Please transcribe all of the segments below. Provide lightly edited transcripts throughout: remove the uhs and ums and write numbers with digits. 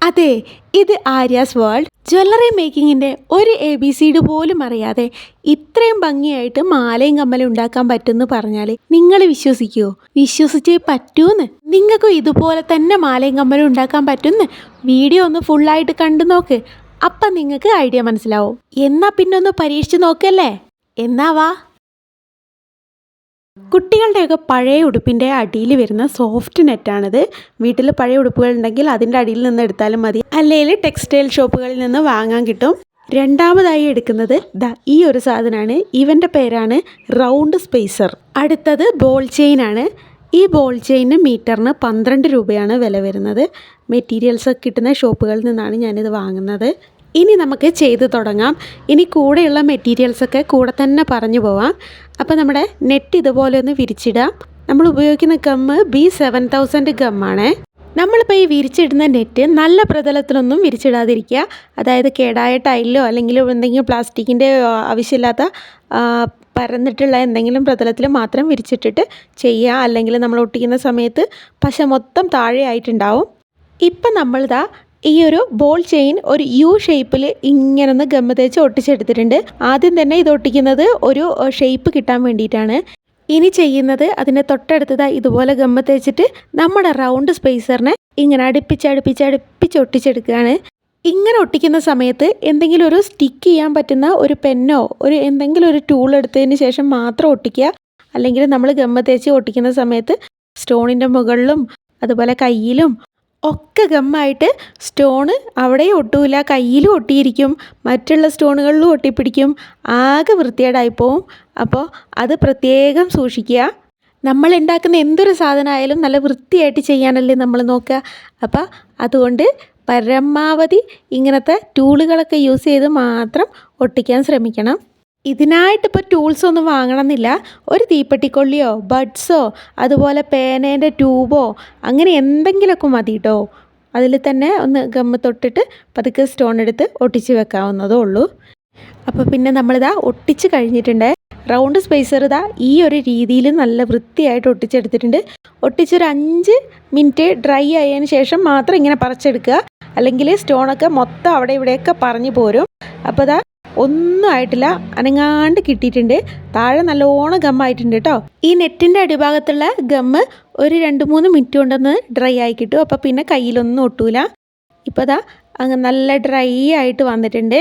അതെ, ഇത് Aryas world. Jewellery മേക്കിങ്ങിൻ്റെ ഒരു ABCD പോലും അറിയാതെ ഇത്രയും ഭംഗിയായിട്ട് മാലയും കമ്മലും ഉണ്ടാക്കാൻ പറ്റുമെന്ന് പറഞ്ഞാൽ നിങ്ങൾ വിശ്വസിക്കുമോ? വിശ്വസിച്ചേ പറ്റൂന്ന്. നിങ്ങൾക്കും ഇതുപോലെ തന്നെ മാലയും കമ്മലും ഉണ്ടാക്കാൻ പറ്റുമെന്ന് വീഡിയോ ഒന്ന് ഫുള്ളായിട്ട് കണ്ടു നോക്ക്. അപ്പം നിങ്ങൾക്ക് ഐഡിയ മനസ്സിലാവും. എന്നാൽ പിന്നെ ഒന്ന് പരീക്ഷിച്ച് നോക്കല്ലേ? എന്നാ വാ. കുട്ടികളുടെയൊക്കെ പഴയ ഉടുപ്പിൻ്റെ അടിയിൽ വരുന്ന സോഫ്റ്റ് നെറ്റാണിത്. വീട്ടിൽ പഴയ ഉടുപ്പുകൾ ഉണ്ടെങ്കിൽ അതിൻ്റെ അടിയിൽ നിന്ന് എടുത്താലും മതി, അല്ലെങ്കിൽ ടെക്സ്റ്റൈൽ ഷോപ്പുകളിൽ നിന്ന് വാങ്ങാൻ കിട്ടും. രണ്ടാമതായി എടുക്കുന്നത് ഈ ഒരു സാധനമാണ്. ഇവൻ്റെ പേരാണ് റൗണ്ട് സ്പേസർ. അടുത്തത് ബോൾ ചെയിൻ ആണ്. ഈ ബോൾ ചെയിന് മീറ്ററിന് 12 രൂപയാണ് വില വരുന്നത്. മെറ്റീരിയൽസ് കിട്ടുന്ന ഷോപ്പുകളിൽ നിന്നാണ് ഞാനിത് വാങ്ങുന്നത്. ഇനി നമുക്ക് ചെയ്ത് തുടങ്ങാം. ഇനി കൂടെയുള്ള മെറ്റീരിയൽസൊക്കെ കൂടെ തന്നെ പറഞ്ഞു പോവാം. അപ്പോൾ നമ്മുടെ നെറ്റ് ഇതുപോലെ ഒന്ന് വിരിച്ചിടാം. നമ്മൾ ഉപയോഗിക്കുന്ന ഗമ്മ് B7000 ഗമ്മാണ്. നമ്മളിപ്പോൾ ഈ വിരിച്ചിടുന്ന നെറ്റ് നല്ല പ്രതലത്തിലൊന്നും വിരിച്ചിടാതിരിക്കുക. അതായത് കേടായ ടൈലിലോ അല്ലെങ്കിൽ എന്തെങ്കിലും പ്ലാസ്റ്റിക്കിൻ്റെ ആവശ്യമില്ലാത്ത പരന്നിട്ടുള്ള എന്തെങ്കിലും പ്രതലത്തിൽ മാത്രം വിരിച്ചിട്ടിട്ട് ചെയ്യുക. അല്ലെങ്കിൽ നമ്മൾ ഒട്ടിക്കുന്ന സമയത്ത് പശ മൊത്തം താഴെ ആയിട്ടുണ്ടാവും. ഇപ്പം നമ്മളിതാ ഈ ഒരു ബോൾ ചെയിൻ ഒരു U ഷേപ്പിൽ ഇങ്ങനെ ഒന്ന് ഗമ്മ തേച്ച് ഒട്ടിച്ചെടുത്തിട്ടുണ്ട്. ആദ്യം തന്നെ ഇത് ഒട്ടിക്കുന്നത് ഒരു ഷേപ്പ് കിട്ടാൻ വേണ്ടിയിട്ടാണ്. ഇനി ചെയ്യുന്നത് അതിൻ്റെ തൊട്ടടുത്തത് ഇതുപോലെ ഗമ്മ തേച്ചിട്ട് നമ്മുടെ റൗണ്ട് സ്പേസറിനെ ഇങ്ങനെ അടുപ്പിച്ച് ഒട്ടിച്ചെടുക്കുകയാണ്. ഇങ്ങനെ ഒട്ടിക്കുന്ന സമയത്ത് എന്തെങ്കിലും ഒരു സ്റ്റിക്ക് ചെയ്യാൻ പറ്റുന്ന ഒരു പെന്നോ എന്തെങ്കിലും ഒരു ടൂൾ എടുത്തതിന് ശേഷം മാത്രം ഒട്ടിക്കുക. അല്ലെങ്കിൽ നമ്മൾ ഗമ്മ തേച്ച് ഒട്ടിക്കുന്ന സമയത്ത് സ്റ്റോണിൻ്റെ മുകളിലും അതുപോലെ കയ്യിലും ഒക്കെ ഗമ്മായിട്ട് സ്റ്റോണ് അവിടെ ഒട്ടൂല, കയ്യിലും ഒട്ടിയിരിക്കും, മറ്റുള്ള സ്റ്റോണുകളിലും ഒട്ടിപ്പിടിക്കും, ആകെ വൃത്തികേടായിപ്പോവും. അപ്പോൾ അത് പ്രത്യേകം സൂക്ഷിക്കുക. നമ്മൾ ഉണ്ടാക്കുന്ന എന്തൊരു സാധനമായാലും നല്ല വൃത്തിയായിട്ട് ചെയ്യാനല്ലേ നമ്മൾ നോക്കുക. അപ്പോൾ അതുകൊണ്ട് പരമാവധി ഇങ്ങനത്തെ ടൂളുകളൊക്കെ യൂസ് ചെയ്ത് മാത്രം ഒട്ടിക്കാൻ ശ്രമിക്കണം. ഇതിനായിട്ടിപ്പോൾ ടൂൾസൊന്നും വാങ്ങണമെന്നില്ല. ഒരു തീപ്പെട്ടിക്കൊള്ളിയോ ബഡ്സോ അതുപോലെ പേനേൻ്റെ ട്യൂബോ അങ്ങനെ എന്തെങ്കിലുമൊക്കെ മതി കേട്ടോ. അതിൽ തന്നെ ഒന്ന് ഗമ്മ തൊട്ടിട്ട് പതുക്കെ സ്റ്റോൺ എടുത്ത് ഒട്ടിച്ച് വെക്കാവുന്നതേ ഉള്ളൂ. അപ്പോൾ പിന്നെ നമ്മളിതാ ഒട്ടിച്ച് കഴിഞ്ഞിട്ടുണ്ട്. റൗണ്ട് സ്പേസർ ഇതാ ഈ ഒരു രീതിയിൽ നല്ല വൃത്തിയായിട്ട് ഒട്ടിച്ചെടുത്തിട്ടുണ്ട്. ഒട്ടിച്ചൊരു 5 മിനിറ്റ് ഡ്രൈ ആയതിന് ശേഷം മാത്രം ഇങ്ങനെ പറിച്ചെടുക്കുക. അല്ലെങ്കിൽ സ്റ്റോണൊക്കെ മൊത്തം അവിടെ ഇവിടെയൊക്കെ പറഞ്ഞു പോരും. അപ്പോൾ ഇതാ ഒന്നും ആയിട്ടില്ല, അനങ്ങാണ്ട് കിട്ടിയിട്ടുണ്ട്. താഴെ നല്ലോണം ഗമ്മായിട്ടുണ്ട് കേട്ടോ. ഈ നെറ്റിൻ്റെ അടിഭാഗത്തുള്ള ഗമ്മ് ഒരു 2-3 മിനിറ്റ് കൊണ്ടൊന്ന് ഡ്രൈ ആയി കിട്ടും. അപ്പോൾ പിന്നെ കയ്യിലൊന്നും ഒട്ടൂല. ഇപ്പോൾ ദാ അങ്ങ് നല്ല ഡ്രൈ ആയിട്ട് വന്നിട്ടുണ്ട്.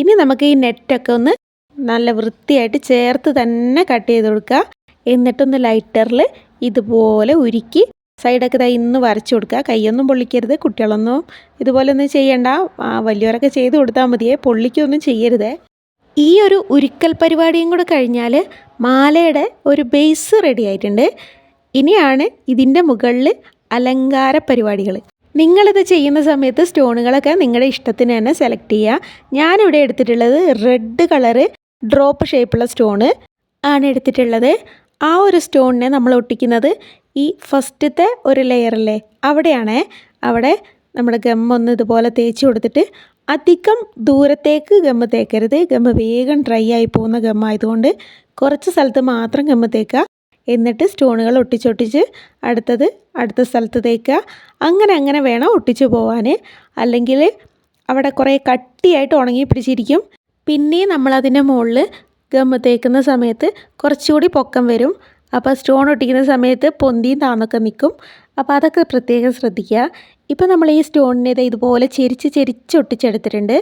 ഇനി നമുക്ക് ഈ നെറ്റൊക്കെ ഒന്ന് നല്ല വൃത്തിയായിട്ട് ചേർത്ത് തന്നെ കട്ട് ചെയ്ത് കൊടുക്കുക. എന്നിട്ടൊന്ന് ലൈറ്ററിൽ ഇതുപോലെ ഉരുക്കി സൈഡൊക്കെ ഇന്ന് വരച്ചു കൊടുക്കുക. കൈയൊന്നും പൊള്ളിക്കരുത്. കുട്ടികളൊന്നും ഇതുപോലെ ഒന്നും ചെയ്യണ്ട. വലിയവരൊക്കെ ചെയ്ത് കൊടുത്താൽ മതിയേ, പൊള്ളിക്കൊന്നും ചെയ്യരുതേ. ഈ ഒരു ഉരുക്കൽ പരിപാടിയും കൂടെ കഴിഞ്ഞാൽ മാലയുടെ ഒരു ബേസ് റെഡി ആയിട്ടുണ്ട്. ഇനിയാണ് ഇതിൻ്റെ മുകളിൽ അലങ്കാര പരിപാടികൾ. നിങ്ങളിത് ചെയ്യുന്ന സമയത്ത് സ്റ്റോണുകളൊക്കെ നിങ്ങളുടെ ഇഷ്ടത്തിന് തന്നെ സെലക്ട് ചെയ്യുക. ഞാനിവിടെ എടുത്തിട്ടുള്ളത് റെഡ് കളറ് ഡ്രോപ്പ് ഷേപ്പുള്ള സ്റ്റോണ് ആണ് എടുത്തിട്ടുള്ളത്. ആ ഒരു സ്റ്റോണിനെ നമ്മൾ ഒട്ടിക്കുന്നത് ഈ ഫസ്റ്റത്തെ ഒരു ലെയറല്ലേ അവിടെയാണേ. അവിടെ നമ്മുടെ ഗമ്മൊന്ന് ഇതുപോലെ തേച്ച് കൊടുത്തിട്ട് അധികം ദൂരത്തേക്ക് ഗമ്മ തേക്കരുത്. ഗമ്മ വേഗം ഡ്രൈ ആയി പോകുന്ന ഗമ്മായതുകൊണ്ട് കുറച്ച് സ്ഥലത്ത് മാത്രം ഗമ്മ തേക്കുക. എന്നിട്ട് സ്റ്റോണുകൾ ഒട്ടിച്ചൊട്ടിച്ച് അടുത്ത സ്ഥലത്ത് തേക്കുക. അങ്ങനെ വേണം ഒട്ടിച്ച് പോകാൻ. അല്ലെങ്കിൽ അവിടെ കുറേ കട്ടിയായിട്ട് ഉണങ്ങി പിടിച്ചിരിക്കും. പിന്നെ നമ്മളതിൻ്റെ മുകളിൽ ഗമ്മ തേക്കുന്ന സമയത്ത് കുറച്ചുകൂടി പൊക്കം വരും. അപ്പോൾ സ്റ്റോൺ ഒട്ടിക്കുന്ന സമയത്ത് പൊന്തിയും താന്നൊക്കെ നിൽക്കും. അപ്പോൾ അതൊക്കെ പ്രത്യേകം ശ്രദ്ധിക്കുക. ഇപ്പോൾ നമ്മൾ ഈ സ്റ്റോണിനെ ഇതുപോലെ ചെരിച്ച് ഒട്ടിച്ചെടുത്തിട്ടുണ്ട്.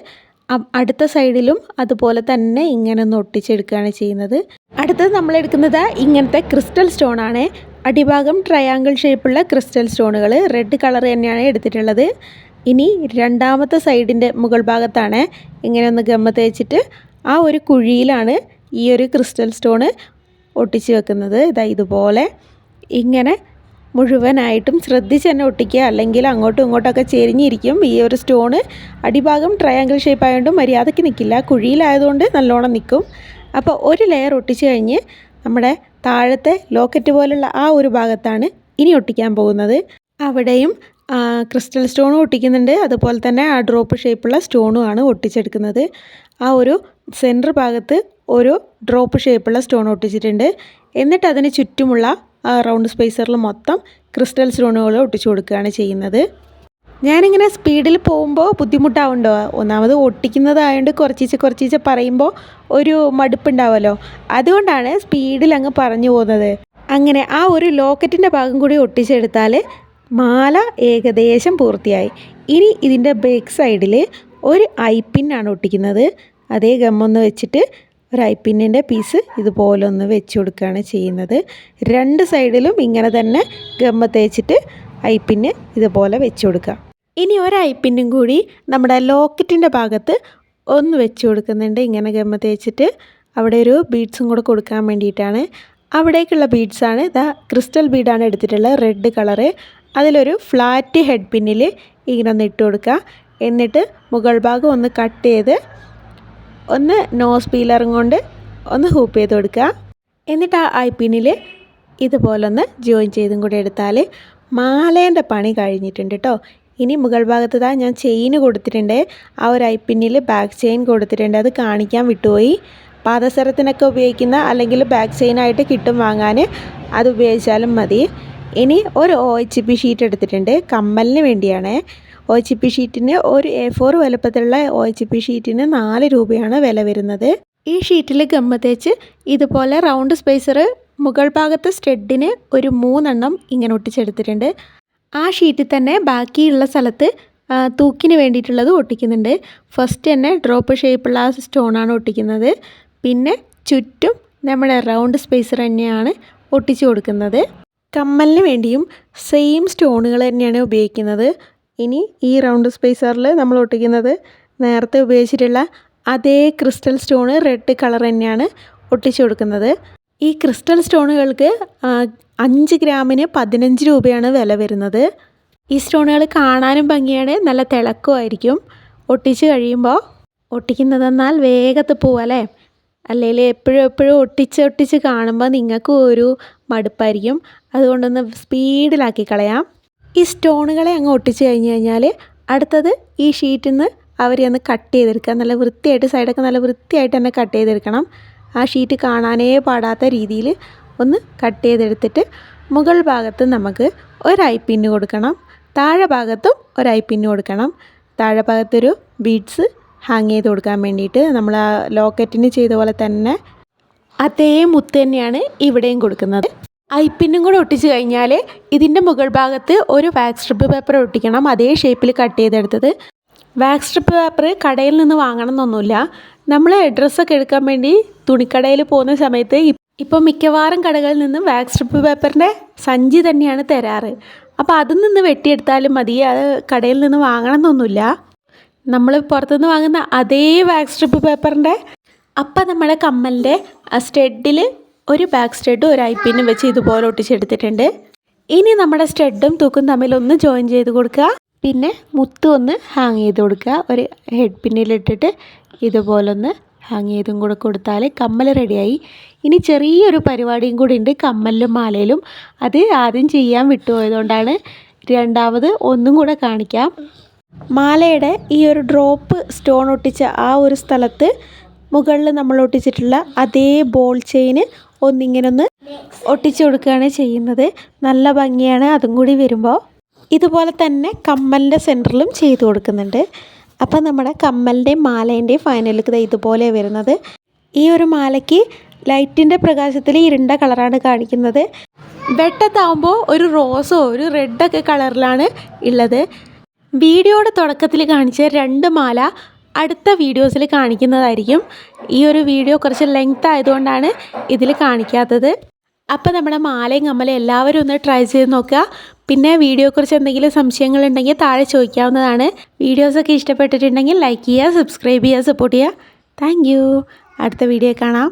അടുത്ത സൈഡിലും അതുപോലെ തന്നെ ഇങ്ങനെ ഒന്ന് ഒട്ടിച്ചെടുക്കുകയാണ് ചെയ്യുന്നത്. അടുത്തത് നമ്മളെടുക്കുന്നത് ഇങ്ങനത്തെ ക്രിസ്റ്റൽ സ്റ്റോണാണ്. അടിഭാഗം ട്രയാങ്കിൾ ഷേപ്പുള്ള ക്രിസ്റ്റൽ സ്റ്റോണുകൾ റെഡ് കളർ തന്നെയാണ് എടുത്തിട്ടുള്ളത്. ഇനി രണ്ടാമത്തെ സൈഡിൻ്റെ മുകൾ ഭാഗത്താണ് ഇങ്ങനെ ഒന്ന് ഗമ്മ തേച്ചിട്ട് ആ ഒരു കുഴിയിലാണ് ഈ ഒരു ക്രിസ്റ്റൽ സ്റ്റോണ് ഒട്ടിച്ച് വെക്കുന്നത്. ഇതുപോലെ ഇങ്ങനെ മുഴുവനായിട്ടും ശ്രദ്ധിച്ച് തന്നെ ഒട്ടിക്കുക. അല്ലെങ്കിൽ അങ്ങോട്ടും ഇങ്ങോട്ടൊക്കെ ചെരിഞ്ഞിരിക്കും. ഈ ഒരു സ്റ്റോണ് അടിഭാഗം ട്രയാങ്കിൾ ഷേപ്പ് ആയതുകൊണ്ട് മര്യാദയ്ക്ക് നിൽക്കില്ല. കുഴിയിലായതുകൊണ്ട് നല്ലോണം നിൽക്കും. അപ്പോൾ ഒരു ലെയർ ഒട്ടിച്ച് കഴിഞ്ഞ് നമ്മുടെ താഴത്തെ ലോക്കറ്റ് പോലുള്ള ആ ഒരു ഭാഗത്താണ് ഇനി ഒട്ടിക്കാൻ പോകുന്നത്. അവിടെയും ക്രിസ്റ്റൽ സ്റ്റോണും ഒട്ടിക്കുന്നുണ്ട്. അതുപോലെ തന്നെ ആ ഡ്രോപ്പ് ഷേപ്പുള്ള സ്റ്റോണുമാണ് ഒട്ടിച്ചെടുക്കുന്നത്. ആ ഒരു സെൻറ്റർ ഭാഗത്ത് ഒരു ഡ്രോപ്പ് ഷേപ്പുള്ള സ്റ്റോൺ ഒട്ടിച്ചിട്ടുണ്ട്. എന്നിട്ട് അതിന് ചുറ്റുമുള്ള റൗണ്ട് സ്പേസറിൽ മൊത്തം ക്രിസ്റ്റൽ സ്റ്റോണുകൾ ഒട്ടിച്ചു കൊടുക്കുകയാണ് ചെയ്യുന്നത്. ഞാനിങ്ങനെ സ്പീഡിൽ പോകുമ്പോൾ ബുദ്ധിമുട്ടാവുണ്ടോ? ഒന്നാമത് ഒട്ടിക്കുന്നതായതുകൊണ്ട് കുറച്ചീച്ചെ പറയുമ്പോൾ ഒരു മടുപ്പുണ്ടാവുമല്ലോ. അതുകൊണ്ടാണ് സ്പീഡിൽ അങ്ങ് പറഞ്ഞു പോകുന്നത്. അങ്ങനെ ആ ഒരു ലോക്കറ്റിൻ്റെ ഭാഗം കൂടി ഒട്ടിച്ചെടുത്താൽ മാല ഏകദേശം പൂർത്തിയായി. ഇനി ഇതിൻ്റെ ബാക്ക് സൈഡിൽ ഒരു ഐപ്പിന്നാണ് ഒട്ടിക്കുന്നത്. അതേ ഗമ്മൊന്ന് വെച്ചിട്ട് ഒരു ഐപ്പിന്നിൻ്റെ പീസ് ഇതുപോലെ ഒന്ന് വെച്ച് കൊടുക്കുകയാണ് ചെയ്യുന്നത്. രണ്ട് സൈഡിലും ഇങ്ങനെ തന്നെ ഗമ്മ തേച്ചിട്ട് ഐപ്പിന്ന് ഇതുപോലെ വെച്ച് കൊടുക്കുക. ഇനി ഒരു ഐപ്പിന്നും കൂടി നമ്മുടെ ലോക്കറ്റിൻ്റെ ഭാഗത്ത് ഒന്ന് വെച്ച് കൊടുക്കുന്നുണ്ട്. ഇങ്ങനെ ഗമ്മ തേച്ചിട്ട് അവിടെ ഒരു ബീഡ്സും കൂടെ കൊടുക്കാൻ വേണ്ടിയിട്ടാണ്. അവിടേക്കുള്ള ബീഡ്സാണ് ക്രിസ്റ്റൽ ബീഡാണ് എടുത്തിട്ടുള്ളത്, റെഡ് കളറ്. അതിലൊരു ഫ്ലാറ്റ് ഹെഡ് പിന്നിൽ ഇങ്ങനെ ഒന്ന് ഇട്ട് കൊടുക്കുക. എന്നിട്ട് മുകൾ ഭാഗം ഒന്ന് കട്ട് ചെയ്ത് ഒന്ന് നോസ് പീലറും കൊണ്ട് ഒന്ന് ഹൂപ്പ് ചെയ്ത് കൊടുക്കുക. എന്നിട്ട് ആ ഐ പിന്നിൽ ഇതുപോലെ ഒന്ന് ജോയിൻ ചെയ്തും കൂടി എടുത്താൽ മാലേൻ്റെ പണി കഴിഞ്ഞിട്ടുണ്ട് കേട്ടോ. ഇനി മുകൾ ഭാഗത്ത് ഞാൻ ചെയിന് കൊടുത്തിട്ടുണ്ട്. ആ ഒരു ഐ പിന്നിൽ ബാക്ക് ചെയിൻ കൊടുത്തിട്ടുണ്ട്. അത് കാണിക്കാൻ വിട്ടുപോയി. പാദസരത്തിനൊക്കെ ഉപയോഗിക്കുന്ന അല്ലെങ്കിൽ ബാക്ക് ചെയിനായിട്ട് കിട്ടും വാങ്ങാൻ, അത് ഉപയോഗിച്ചാലും മതി. ഇനി ഒരു OHP ഷീറ്റ് എടുത്തിട്ടുണ്ട്, കമ്മലിന് വേണ്ടിയാണ്. OHP ഷീറ്റിന് ഒരു A4 വലുപ്പത്തിലുള്ള OHP ഷീറ്റിന് 4 രൂപയാണ് വില വരുന്നത്. ഈ ഷീറ്റിൽ ഗമ്മ തേച്ച് ഇതുപോലെ റൗണ്ട് സ്പേസർ മുകൾ ഭാഗത്തെ സ്റ്റഡിന് ഒരു 3 എണ്ണം ഇങ്ങനെ ഒട്ടിച്ചെടുത്തിട്ടുണ്ട്. ആ ഷീറ്റിൽ തന്നെ ബാക്കിയുള്ള സ്ഥലത്ത് തൂക്കിന് വേണ്ടിയിട്ടുള്ളത് ഒട്ടിക്കുന്നുണ്ട്. ഫസ്റ്റ് തന്നെ ഡ്രോപ്പ് ഷേപ്പുള്ള ആ സ്റ്റോണാണ് ഒട്ടിക്കുന്നത്. പിന്നെ ചുറ്റും നമ്മുടെ റൗണ്ട് സ്പേസർ തന്നെയാണ് ഒട്ടിച്ചു കൊടുക്കുന്നത്. കമ്മലിന് വേണ്ടിയും സെയിം സ്റ്റോണുകൾ തന്നെയാണ് ഉപയോഗിക്കുന്നത്. ഇനി ഈ റൗണ്ട് സ്പേസറിൽ നമ്മൾ ഒട്ടിക്കുന്നത് നേരത്തെ ഉപയോഗിച്ചിട്ടുള്ള അതേ ക്രിസ്റ്റൽ സ്റ്റോണ് റെഡ് കളർ തന്നെയാണ് ഒട്ടിച്ചു കൊടുക്കുന്നത്. ഈ ക്രിസ്റ്റൽ സ്റ്റോണുകൾക്ക് 5 ഗ്രാമിന് 15 രൂപയാണ് വില വരുന്നത്. ഈ സ്റ്റോണുകൾ കാണാനും ഭംഗിയാണ്, നല്ല തിളക്കമായിരിക്കും. ഒട്ടിച്ച് കഴിയുമ്പോൾ ഒട്ടിക്കുന്നതെന്നാൽ വേഗത്തിൽ പോവല്ലേ. അല്ലെങ്കിൽ എപ്പോഴും ഒട്ടിച്ച് കാണുമ്പോൾ നിങ്ങൾക്കും ഒരു മടുപ്പായിരിക്കും. അതുകൊണ്ടൊന്ന് സ്പീഡിലാക്കി കളയാം. ഈ സ്റ്റോണുകളെ അങ്ങ് ഒട്ടിച്ച് കഴിഞ്ഞാൽ അടുത്തത് ഈ ഷീറ്റിൽ നിന്ന് അവരെ ഒന്ന് കട്ട് ചെയ്തെടുക്കുക. നല്ല വൃത്തിയായിട്ട് സൈഡൊക്കെ നല്ല വൃത്തിയായിട്ട് തന്നെ കട്ട് ചെയ്തെടുക്കണം. ആ ഷീറ്റ് കാണാനേ പാടാത്ത രീതിയിൽ ഒന്ന് കട്ട് ചെയ്തെടുത്തിട്ട് മുകൾ ഭാഗത്ത് നമുക്ക് ഒരു ഐ പിന്ന് കൊടുക്കണം, താഴെ ഭാഗത്തും ഒരു ഐ പിന്ന് കൊടുക്കണം. താഴെ ഭാഗത്തൊരു ബീഡ്സ് ഹാങ് ചെയ്ത് കൊടുക്കാൻ വേണ്ടിയിട്ട് നമ്മൾ ആ ലോക്കറ്റിന് ചെയ്ത പോലെ തന്നെ അതേ മുത്ത് തന്നെയാണ് ഇവിടെയും കൊടുക്കുന്നത്. ഐ പിന്നും കൂടെ ഒട്ടിച്ച് കഴിഞ്ഞാൽ ഇതിൻ്റെ മുകൾ ഭാഗത്ത് ഒരു വാക്സ് സ്ട്രിപ്പ് പേപ്പർ ഒട്ടിക്കണം, അതേ ഷേപ്പിൽ കട്ട് ചെയ്തെടുത്തത്. വാക്സ് സ്ട്രിപ്പ് പേപ്പർ കടയിൽ നിന്ന് വാങ്ങണം എന്നൊന്നുമില്ല. നമ്മൾ ഡ്രസ്സൊക്കെ എടുക്കാൻ വേണ്ടി തുണിക്കടയിൽ പോകുന്ന സമയത്ത് ഇപ്പോൾ മിക്കവാറും കടകളിൽ നിന്ന് വാക്സ് സ്ട്രിപ്പ് പേപ്പറിൻ്റെ സഞ്ചി തന്നെയാണ് തരാറ്. അപ്പോൾ അതിൽ നിന്ന് വെട്ടിയെടുത്താലും മതി, അത് കടയിൽ നിന്ന് വാങ്ങണം എന്നൊന്നുമില്ല. നമ്മൾ പുറത്തുനിന്ന് വാങ്ങുന്ന അതേ വാക്സ് സ്ട്രിപ്പ് പേപ്പറിൻ്റെ അപ്പം നമ്മുടെ കമ്മലിൻ്റെ സ്റ്റഡിൽ ഒരു ബാക്ക് സ്റ്റഡും ഒരു ഐ പിന്നും വെച്ച് ഇതുപോലെ ഒട്ടിച്ചെടുത്തിട്ടുണ്ട്. ഇനി നമ്മുടെ സ്റ്റഡും തൂക്കും തമ്മിലൊന്ന് ജോയിൻ ചെയ്ത് കൊടുക്കുക. പിന്നെ മുത്തും ഒന്ന് ഹാങ് ചെയ്ത് കൊടുക്കുക. ഒരു ഹെഡ് പിന്നിലിട്ടിട്ട് ഇതുപോലൊന്ന് ഹാങ് ചെയ്തും കൂടെ കൊടുത്താൽ കമ്മൽ റെഡിയായി. ഇനി ചെറിയൊരു പരിപാടിയും കൂടി ഉണ്ട് കമ്മലിലും മാലയിലും. അത് ആദ്യം ചെയ്യാൻ വിട്ടുപോയതുകൊണ്ടാണ് രണ്ടാമത് ഒന്നും കൂടെ കാണിക്കാം. മാലയുടെ ഈ ഒരു ഡ്രോപ്പ് സ്റ്റോൺ ഒട്ടിച്ച ആ ഒരു സ്ഥലത്ത് മുകളിൽ നമ്മൾ ഒട്ടിച്ചിട്ടുള്ള അതേ ബോൾ ചെയിന് ഒന്നിങ്ങനെ ഒന്ന് ഒട്ടിച്ചു കൊടുക്കുകയാണ് ചെയ്യുന്നത്. നല്ല ഭംഗിയാണ്. അതും കൂടി വരുമ്പോൾ ഇതുപോലെ തന്നെ കമ്മലിൻ്റെ സെൻറ്ററിലും ചെയ്ത് കൊടുക്കുന്നുണ്ട്. അപ്പോൾ നമ്മുടെ കമ്മലിൻ്റെയും മാലേൻ്റെയും ഫൈനൽ ലുക്ക് ഇതുപോലെ വരുന്നത്. ഈ ഒരു മാലയ്ക്ക് ലൈറ്റിൻ്റെ പ്രകാശത്തിൽ ഇരുണ്ട കളറാണ് കാണിക്കുന്നത്. വെട്ടത്താവുമ്പോൾ ഒരു റോസോ ഒരു റെഡൊക്കെ കളറിലാണ് ഉള്ളത്. വീഡിയോയുടെ തുടക്കത്തിൽ കാണിച്ച 2 മാല അടുത്ത വീഡിയോസിൽ കാണിക്കുന്നതായിരിക്കും. ഈ ഒരു വീഡിയോ കുറച്ച് ലെങ്ത് ആയതുകൊണ്ടാണ് ഇതിൽ കാണിക്കാത്തത്. അപ്പോൾ നമ്മുടെ മാലയും കമ്മലും എല്ലാവരും ഒന്ന് ട്രൈ ചെയ്ത് നോക്കുക. പിന്നെ വീഡിയോയെക്കുറിച്ച് എന്തെങ്കിലും സംശയങ്ങളുണ്ടെങ്കിൽ താഴെ ചോദിക്കാവുന്നതാണ്. വീഡിയോസൊക്കെ ഇഷ്ടപ്പെട്ടിട്ടുണ്ടെങ്കിൽ ലൈക്ക് ചെയ്യുക, സബ്സ്ക്രൈബ് ചെയ്യുക, സപ്പോർട്ട് ചെയ്യുക. Thank you. അടുത്ത വീഡിയോ കാണാം.